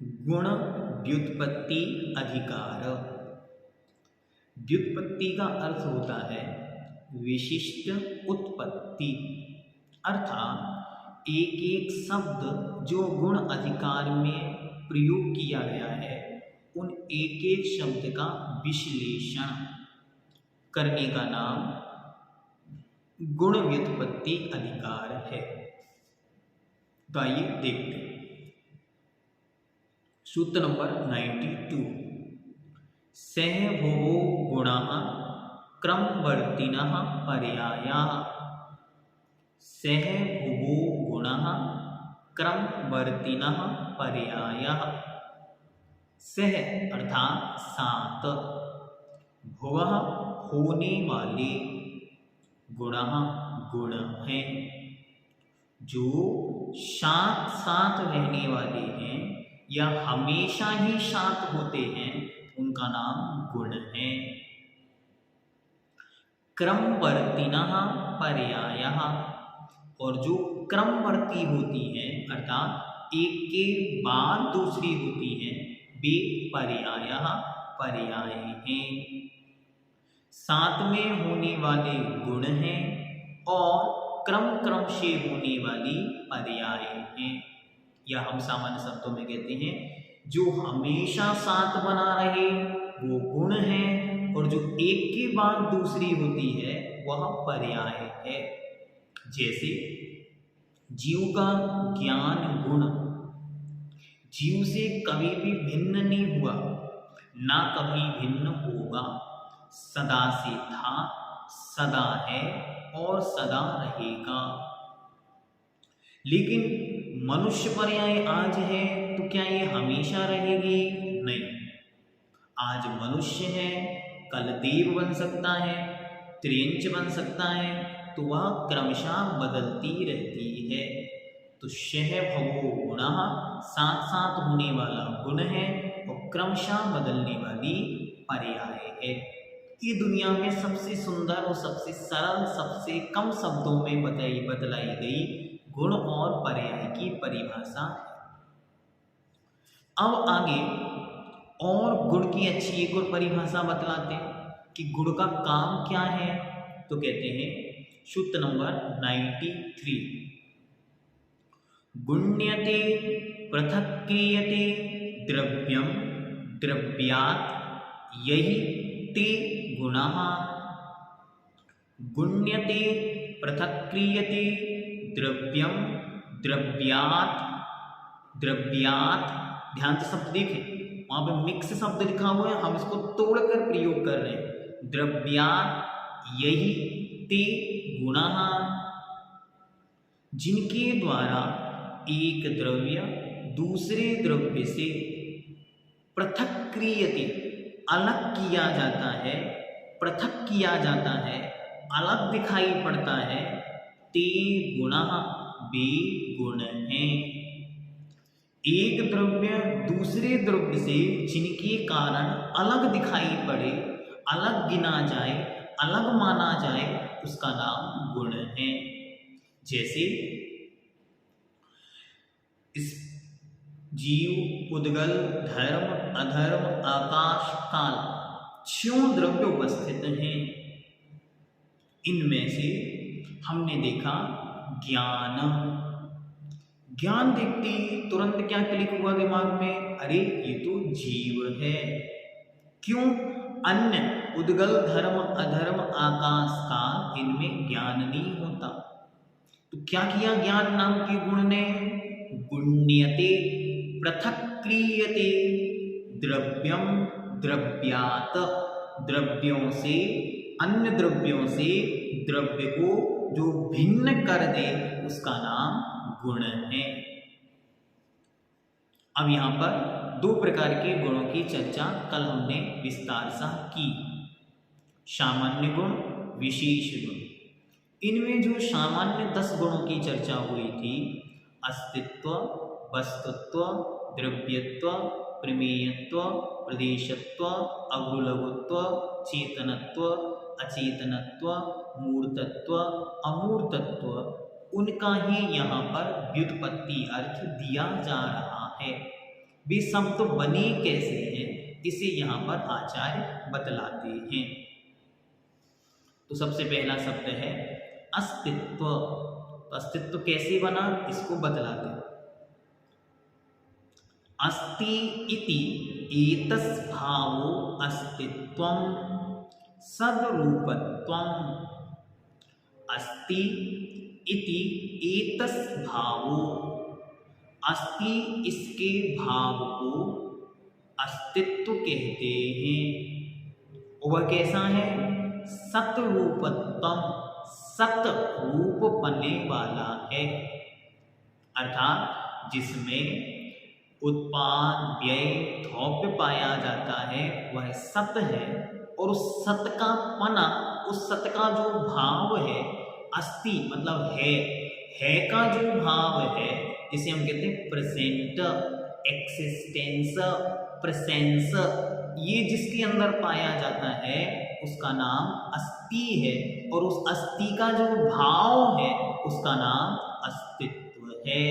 गुण व्युत्पत्ति अधिकार। व्युत्पत्ति का अर्थ होता है विशिष्ट उत्पत्ति, अर्थात एक एक शब्द जो गुण अधिकार में प्रयोग किया गया है उन एक एक शब्द का विश्लेषण करने का नाम गुण व्युत्पत्ति अधिकार है। तो आइए देखते हैं सूत्र नंबर 92। सहभुवो गुणाः क्रमवर्तिनः पर्यायाः। सहभुवो गुणाः क्रमवर्तिनः पर्यायाः। सह अर्थात सात, भुवः होने वाले, गुणाः गुण हैं, जो साथ साथ रहने वाले हैं या हमेशा ही साथ होते हैं उनका नाम गुण है। क्रमवर्तिनः पर्यायः, और जो क्रमवर्ती होती हैं अर्थात एक के बाद दूसरी होती हैं वे पर्यायः पर्याय हैं। साथ में होने वाले गुण हैं और क्रम क्रम से होने वाली पर्याय हैं, या हम सामान्य शब्दों में कहते हैं जो हमेशा साथ बना रहे वो गुण है और जो एक के बाद दूसरी होती है वह पर्याय है। जैसे जीव का ज्ञान गुण जीव से कभी भी भिन्न नहीं हुआ, ना कभी भिन्न होगा, सदा से था, सदा है और सदा रहेगा। लेकिन मनुष्य पर्याय आज है तो क्या ये हमेशा रहेगी? नहीं। आज मनुष्य है, कल देव बन सकता है, त्रियंच बन सकता है, तो वह क्रमशः बदलती रहती है। तो सहभुवो गुणाः साथ साथ होने वाला गुण है और क्रमशः बदलने वाली पर्याय है। ये दुनिया में सबसे सुंदर और सबसे सरल, सबसे कम शब्दों में बतलाई गई गुण और पर्याय की परिभाषा है। अब आगे और गुण की अच्छी एक और परिभाषा बतलाते हैं कि गुण का काम क्या है। तो कहते हैं सूत्र नंबर 93, गुण्यते पृथक् क्रियते द्रव्यम द्रव्यात् यही ते गुणाः। गुण्यते पृथक् क्रियते द्रव्यम द्रव्यात् द्रव्यात्। ध्यान से शब्द देखें, वहां पे मिक्स शब्द लिखा हुआ है, हम इसको तोड़कर प्रयोग कर रहे हैं। द्रव्यात् यही ते गुणाः, जिनके द्वारा एक द्रव्य दूसरे द्रव्य से पृथक क्रियते अलग किया जाता है, पृथक किया जाता है, अलग दिखाई पड़ता है, ते गुणाः वे गुण हैं। एक द्रव्य दूसरे द्रव्य से जिनके कारण अलग दिखाई पड़े, अलग गिना जाए, अलग माना जाए, उसका नाम गुण है। जैसे इस जीव, उद्गल, धर्म, अधर्म, आकाश, काल 6 द्रव्य उपस्थित हैं। इनमें से हमने देखा ज्ञान। ज्ञान देखते ही तुरंत क्या क्लिक हुआ दिमाग में? अरे ये तो जीव है। क्यों? अन्य उद्गल, धर्म, अधर्म, आकाश, काल इनमें ज्ञान नहीं होता। तो क्या किया ज्ञान नाम के गुण ने? गुण्यते पृथक् क्रियते द्रव्यम द्रव्यात्, द्रव्यों से, अन्य द्रव्यों से द्रव्य को जो भिन्न कर दे उसका नाम गुण है। अब यहां पर 2 प्रकार के गुणों की चर्चा कल हमने विस्तार से की, सामान्य गुण, विशेष गुण। इनमें जो सामान्य 10 गुणों की चर्चा हुई थी, अस्तित्व, वस्तुत्व, द्रव्यत्व, प्रमेयत्व, प्रदेशत्व, अगुलघुत्व, चेतनत्व, अचेतनत्व, मूर्तत्व, अमूर्तत्व, उनका ही यहाँ पर व्युत्पत्ति अर्थ दिया जा रहा है। वे शब्द बने कैसे हैं, इसे यहाँ पर आचार्य बतलाते हैं। तो सबसे पहला शब्द है अस्तित्व। अस्तित्व कैसे बना, इसको बतलाते हैं। अस्ति इति एतस्भावो अस्तित्वं सद्रूपत्वम्। अस्ति इति एतस्भावो, अस्ति इसके भाव को अस्तित्व कहते हैं। और वह कैसा है? सतरूपत्वम, सत रूप बनने वाला है, अर्थात जिसमें उत्पाद व्यय द्रव्य पाया जाता है वह सत है। और उस सत का पना, उस सत का जो भाव है, अस्ति मतलब है का जो भाव है, जिसे हम कहते हैं प्रेजेंट, एक्सिस्टेंस, प्रेजेंस, ये जिसके अंदर पाया जाता है उसका नाम अस्ति है। और उस अस्ति का जो भाव है उसका नाम अस्तित्व है।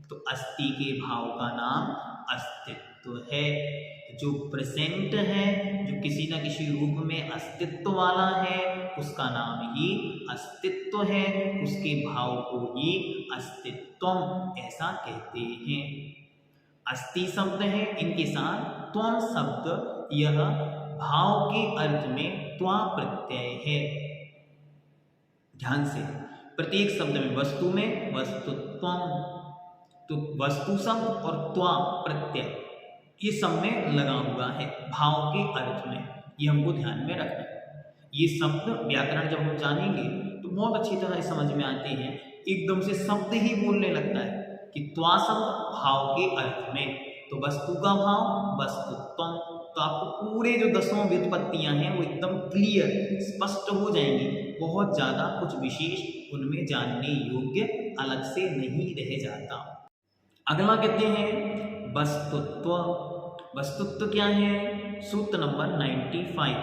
तो अस्ति के भाव का नाम अस्तित्व है। जो प्रेजेंट है, जो किसी न किसी रूप में अस्तित्व वाला है, उसका नाम ही अस्तित्व है। उसके भाव को ही अस्तित्वम ऐसा कहते हैं। अस्ति शब्द है, इनके साथ त्वम शब्द, यह भाव के अर्थ में त्वा प्रत्यय है। ध्यान से, प्रत्येक शब्द में वस्तु में वस्तुत्वम, तो वस्तु शब्द और त्वा प्रत्यय ये सब में लगा हुआ है भाव के अर्थ में। ये हमको ध्यान में रखना है। ये शब्द व्याकरण जब हम जानेंगे तो बहुत अच्छी तरह समझ में आते हैं। एकदम से शब्द ही बोलने लगता है कि त्वा शब्द भाव के अर्थ में, तो वस्तु का भाव वस्तुत्वम। तो आपको पूरे जो 10 व्युत्पत्तियां हैं वो एकदम क्लियर, स्पष्ट हो जाएंगी। बहुत ज़्यादा कुछ विशेष उनमें जानने योग्य अलग से नहीं रह जाता। अगला कहते हैं वस्तुत्व। वस्तुत्व क्या है? सूत्र नंबर 95।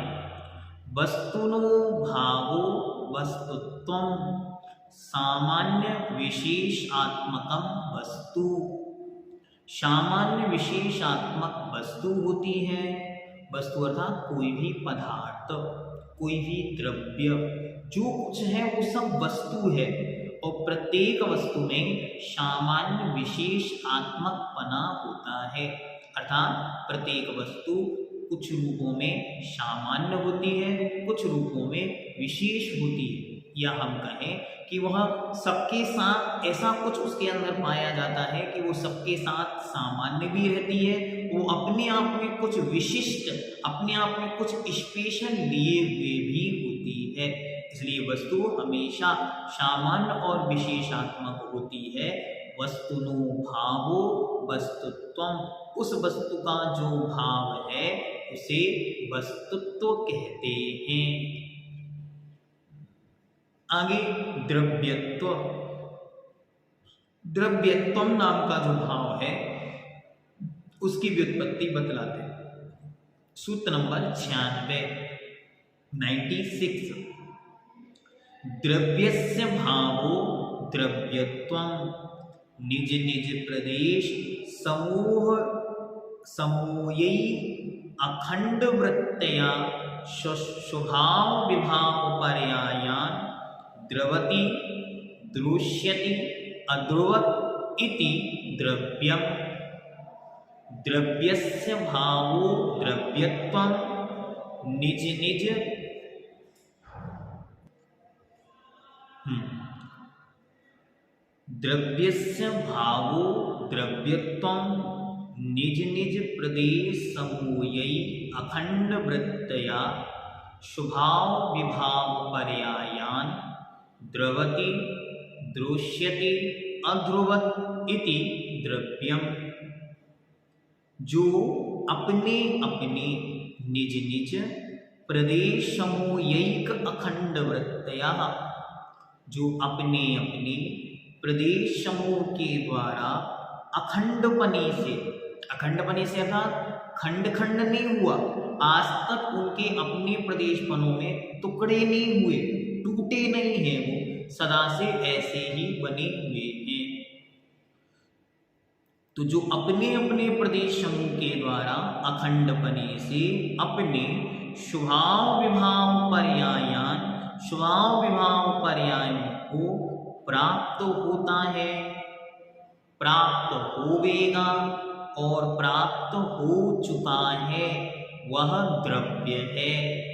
वस्तुनो भावो वस्तुत्वम सामान्य विशेषात्मकम वस्तु। सामान्य विशेषात्मक वस्तु होती है। वस्तु अर्थात कोई भी पदार्थ, कोई भी द्रव्य, जो कुछ है वो सब वस्तु है। और प्रत्येक वस्तु में सामान्य विशेषात्मक पना होता है, अर्थात प्रत्येक वस्तु कुछ रूपों में सामान्य होती है, कुछ रूपों में विशेष होती है। या हम कहें कि वह सबके साथ ऐसा कुछ उसके अंदर पाया जाता है कि वो सबके साथ सामान्य भी रहती है, वो अपने आप में कुछ विशिष्ट, अपने आप में कुछ स्पेशल लिए हुए भी होती है। इसलिए वस्तु हमेशा सामान्य और विशेषात्मक होती है। वस्तुनो भावो वस्तुत्वम, उस वस्तु का जो भाव है उसे वस्तुत्व कहते हैं। आगे द्रव्यत्व। द्रव्यत्वम नाम का जो भाव है उसकी व्युत्पत्ति बतलाते हैं। सूत्र नंबर 96। द्रव्यस्य भावो द्रव्यत्वम निज निज प्रदेश समूह समूयै अखंड वृत्तया स्वभाव विभाव पर्यायान द्रवति दृश्यति अद्रुवत् इति द्रव्यम। द्रव्यस्य भावो द्रव्यत्वम निज निज द्रव्यस्य भावो द्रव्यत्वम निज निज प्रदेश समूयै अखंड वृत्तया स्वभाव विभाव पर्यायान द्रवति दृश्यति अध्रुवत् इति द्रव्यम। जो अपने अपने निज निज प्रदेश समूहैक अखंड वृत्तया, जो अपने अपने प्रदेश समूह के द्वारा अखंडपने से अर्थात खंड खंड नहीं हुआ, आज तक उनके अपने प्रदेशपनों में टुकड़े नहीं हुए, टूटे नहीं हैं, वो सदा से ऐसे ही बने हुए हैं। तो जो अपने अपने प्रदेश समूह के द्वारा अखंडपने से अपने स्वभाव विभाव पर्यायों को प्राप्त होता है, प्राप्त होवेगा और प्राप्त हो चुका है, वह द्रव्य है।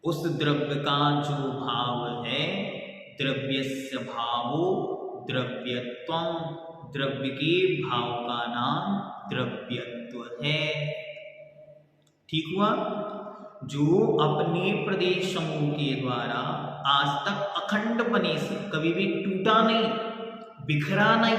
उस द्रव्य का जो भाव है, द्रव्यस्य भावो द्रव्यत्वम्, द्रव्य के भाव का नाम द्रव्यत्व है। ठीक हुआ। जो अपने प्रदेश समूह के द्वारा आज तक अखंडपने से कभी भी टूटा नहीं, बिखरा नहीं,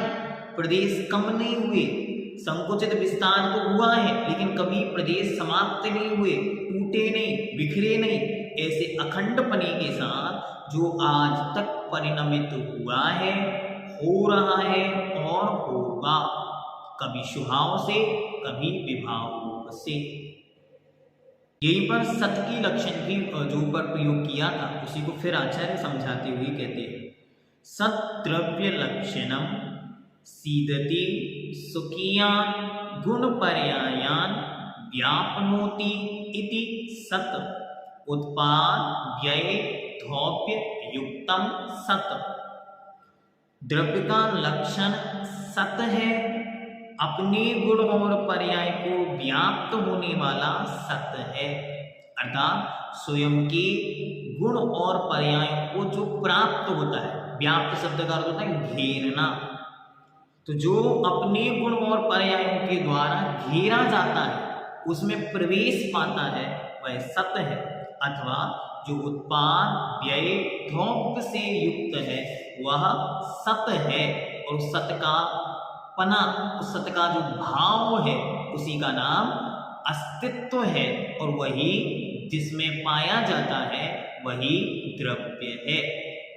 प्रदेश कम नहीं हुए, संकुचित विस्तार तो हुआ है लेकिन कभी प्रदेश समाप्त नहीं हुए, टूटे नहीं, बिखरे नहीं, ऐसे अखंडपने के साथ जो आज तक परिणमित हुआ है, हो रहा है और होगा, कभी स्वभाव से कभी विभाव रूप से। यहीं पर सत की लक्षण की जो ऊपर प्रयोग किया था उसी को फिर आचार्य समझाते हुए कहते हैं, सत द्रव्य लक्षणम सीदति स्वकीयान गुण पर्यायान व्यापनोति इति सत उत्पाद व्यय धौप्य युक्तम सत। द्रव्य का लक्षण सत है, अपने गुण और पर्याय को व्याप्त होने वाला सत है, अर्थात स्वयं के गुण और पर्यायों को जो प्राप्त होता है। व्याप्त शब्द का अर्थ होता है घेरना। तो जो अपने गुण और पर्यायों के द्वारा घेरा जाता है, उसमें प्रवेश पाता है, वह सत है, अथवा जो उत्पाद व्यय धौप्य से युक्त है वह सत है। और सत का पना, उस सत का जो भाव है उसी का नाम अस्तित्व है, और वही जिसमें पाया जाता है वही द्रव्य है।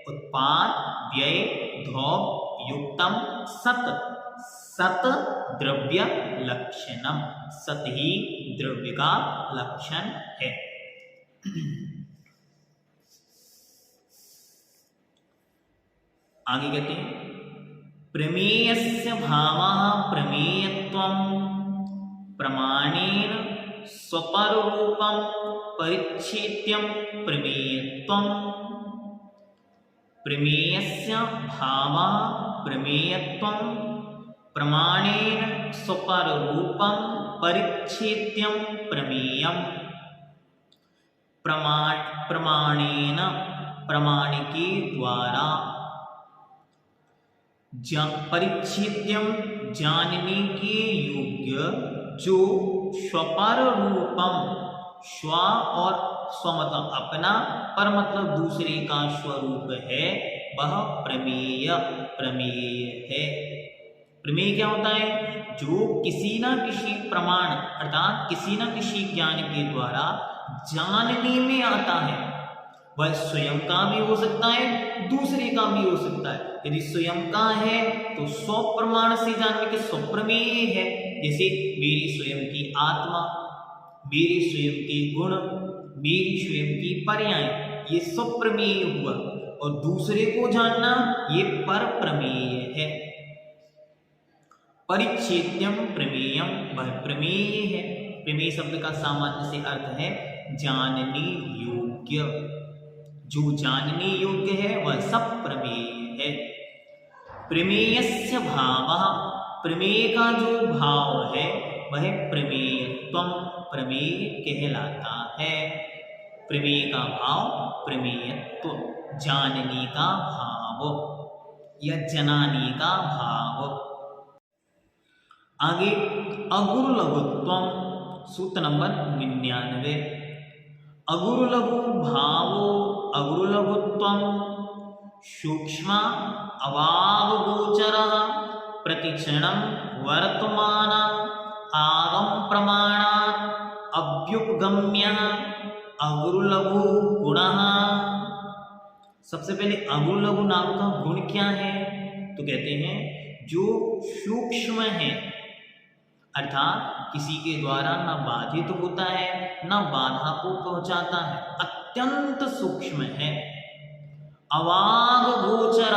उत्पाद व्यय धौप्य युक्तम सत, सत द्रव्य लक्षणम, सत ही द्रव्य का लक्षण है। आगे कहते हैं, प्रमेयस्य भावः प्रमेयत्वं प्रमाणेन स्वपररूपं परिच्छेद्यं प्रमेयत्वं। प्रमेयस्य भावः प्रमेयत्वं प्रमाणेन स्वपररूपं परिच्छेद्यं प्रमेयम्। प्रमाणेन, प्रमाण के द्वारा, परिच्छेद्यम जानने के योग्य, जो स्वपर रूपम, स्व और स्व मतलब अपना, पर मतलब दूसरे का स्वरूप है, वह प्रमेय, प्रमेय है। प्रमेय क्या होता है? जो किसी ना किसी प्रमाण अर्थात किसी ना किसी ज्ञान के द्वारा जानने में आता है। वह स्वयं का भी हो सकता है, दूसरे का भी हो सकता है। यदि स्वयं का है तो स्व प्रमाण से जानने के स्वप्रमेय है। जैसे मेरी स्वयं की आत्मा, मेरे स्वयं के गुण, मेरी स्वयं की पर्याय, ये स्वप्रमेय हुआ। और दूसरे को जानना ये पर प्रमेय है। परिच्छेद्यम प्रमेयम, वह प्रमेय है। प्रमेय शब्द का सामान्य से अर्थ है जानने योग्य। जो जानने योग्य है वह सब प्रमेय है। प्रमेयस्य भावः, प्रमेय का जो भाव है वह प्रमेयत्वम्, प्रमेय कहलाता है। प्रमेय का भाव प्रमेयत्व, जानने का भाव या जनाने का भाव। आगे अगुरु लघुत्वम, सूत्र नंबर 99। अगुरु लघु भावो अगुरु लघुत्वम सूक्ष्म अवागोचरः प्रतिक्षणं वर्तमान आगम प्रमाणात् अभ्युपगम्यः अगुरु लघु गुणः। सबसे पहले अगुरु लघु नाम का गुण क्या है? तो कहते हैं जो सूक्ष्म है, अर्थात किसी के द्वारा न बाधित होता है न बाधा को पहुंचाता है, अत्यंत सूक्ष्म है। अवाग गोचर,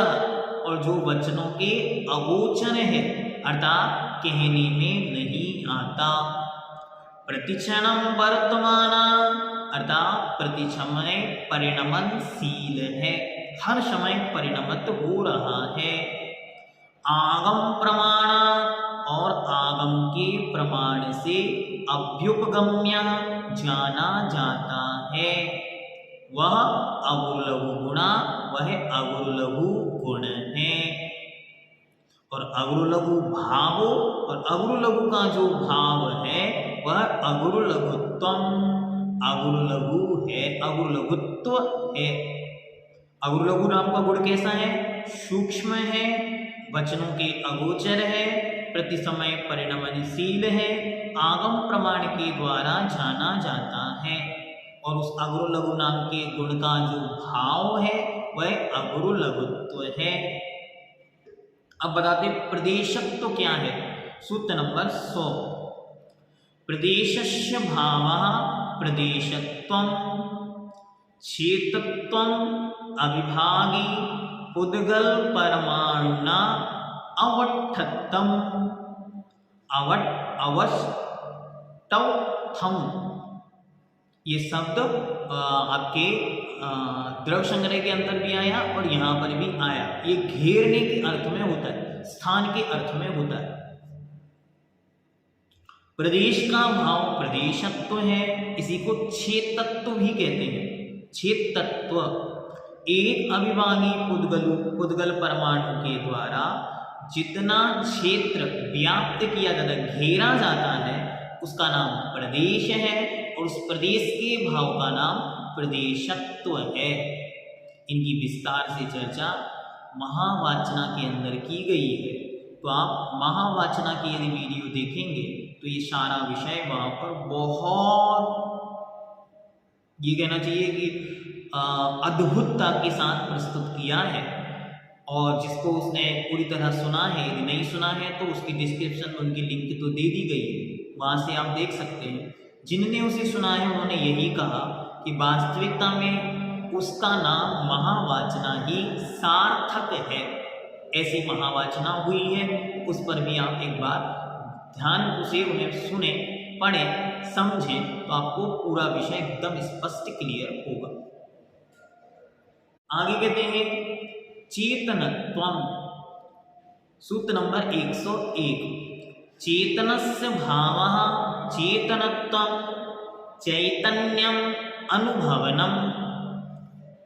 और जो वचनों के अगोचर है, अर्थात कहने में नहीं आता। प्रतिक्षणम वर्तमान अर्थात प्रति समय परिणमनशील है, हर समय परिणमित हो रहा है। आगम प्रमाण और आगम के प्रमाण से अभ्युपगम्य जाना जाता है। वह अगुरुलघु गुणा वह अगुरुलघु गुण है। और अगुरुलघु भाव और अगुरुलघु का जो भाव है वह अगुरुलघुत्वम अगुरुलघु है, अगुरुलघुत्व है। अगुरुलघु नाम का गुण कैसा है? सूक्ष्म है, वचनों के अगोचर है, प्रति समय परिणमनशील है, आगम प्रमाण के द्वारा जाना जाता है। और उस अगुरुलघु नाम के गुण का जो भाव है वह अगुरुलघुत्व है। अब बताते प्रदेशत्व क्या है। सूत्र नंबर 100। प्रदेशस्य भावः प्रदेशत्वं क्षेत्रत्वं अविभागी उद्गल परमाणुना अवठत्तम अवष्टवथम। ये शब्द आपके द्रव संग्रह के अंदर भी आया और यहाँ पर भी आया। ये घेरने के अर्थ में होता है, स्थान के अर्थ में होता है। प्रदेश का भाव प्रदेशत्व है, इसी को क्षेत्रत्व भी कहते हैं। क्षेत्रत्व एक अविभागी उद्गल परमाणु के द्वारा जितना क्षेत्र व्याप्त किया जाता है, घेरा जाता है, उसका नाम प्रदेश है। और उस प्रदेश के भाव का नाम प्रदेशत्व है। इनकी विस्तार से चर्चा महावाचना के अंदर की गई है। तो आप महावाचना की यदि वीडियो देखेंगे तो ये सारा विषय वहाँ पर बहुत, ये कहना चाहिए कि अद्भुतता के साथ प्रस्तुत किया है। और जिसको उसने पूरी तरह सुना है, यदि नहीं सुना है तो उसकी डिस्क्रिप्शन में उनकी लिंक तो दे दी गई है, वहाँ से आप देख सकते हैं। जिनने उसे सुना है उन्होंने यही कहा कि वास्तविकता में उसका नाम महावाचना ही सार्थक है। ऐसी महावाचना हुई है, उस पर भी आप एक बार ध्यान से उन्हें सुने, पढ़ें, समझें तो आपको पूरा विषय एकदम स्पष्ट क्लियर होगा। आगे कहते हैं चेतनत्वम। सूत्र नंबर 101। चेतनस्य भावः चेतनत्वं चैतन्यम अनुभवनम।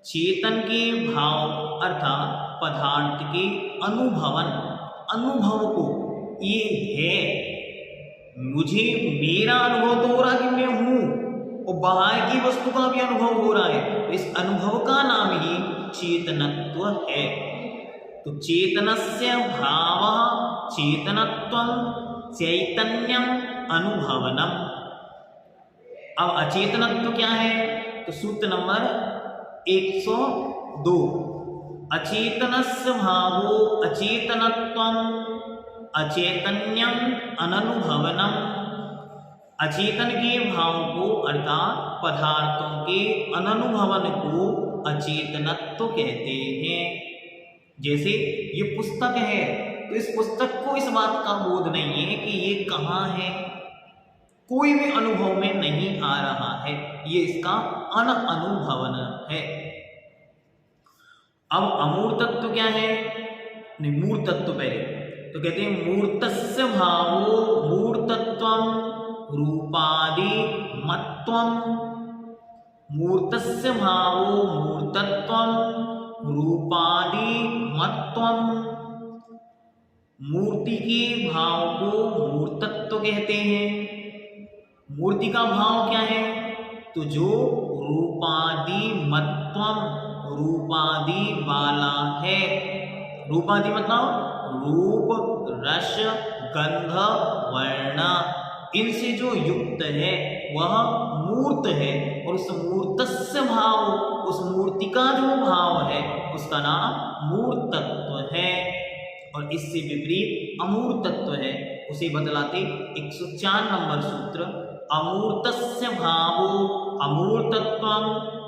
चेतन के भाव अर्थात पदार्थ के अनुभवन, अनुभव को, ये है मुझे, मेरा अनुभव तो हो रहा है कि मैं हूं और बाहर की वस्तु का भी अनुभव हो रहा है, तो इस अनुभव का नाम ही चेतनत्व है। तो चेतनस्य भावः चेतनत्वं चैतन्यम अनुभवनम। अब अचेतनत्व क्या है? तो सूत्र नंबर 102। अचेतनस्य भावो अचेतनत्वं अचैतन्यम अननुभवनम। अचेतन के भाव को अर्थात पदार्थों के अननुभवन को अचेतनत्व कहते हैं। जैसे ये पुस्तक है तो इस पुस्तक को इस बात का बोध नहीं है कि ये कहाँ है, कोई भी अनुभव में नहीं आ रहा है, ये इसका अनुभवन है। अब अमूर्त तत्व क्या है? नहीं, मूर्त तत्व पहले। तो कहते हैं मूर्तस्य भावो मूर्तत्वं रूपादि मत्वं। मूर्तस्य भावो मूर्तत्वं रूपादि मत्वं। मूर्ति के भाव को मूर्तत्व कहते हैं। मूर्ति का भाव क्या है? तो जो रूपादि मत्वम, रूपादि वाला है। रूपादि मतलब रूप, रस, गंध, वर्ण, इनसे जो युक्त है वह मूर्त है। और उस मूर्तस्य भाव, उस मूर्ति का जो भाव है उसका नाम मूर्तत्व है। और इससे विपरीत अमूर्तत्व है, उसे बतलाते 104 नंबर सूत्र। अमूर्तस्य भावो अमूर्तत्वं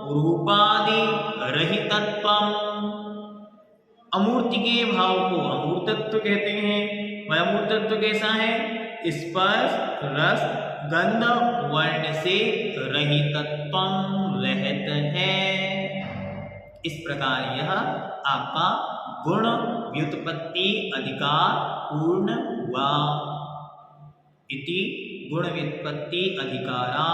रूपादि रहितत्वं। अमूर्ति के भाव को अमूर्तत्व कहते हैं, वह मूर्त तत्व कैसा है? स्पर्श रस गंध वर्ण से रहितत्वम रहत है। इस प्रकार यह आपका गुण व्युत्पत्ति अधिकार पूर्ण हुआ। इति गुण व्युत्पत्ति अधिकारा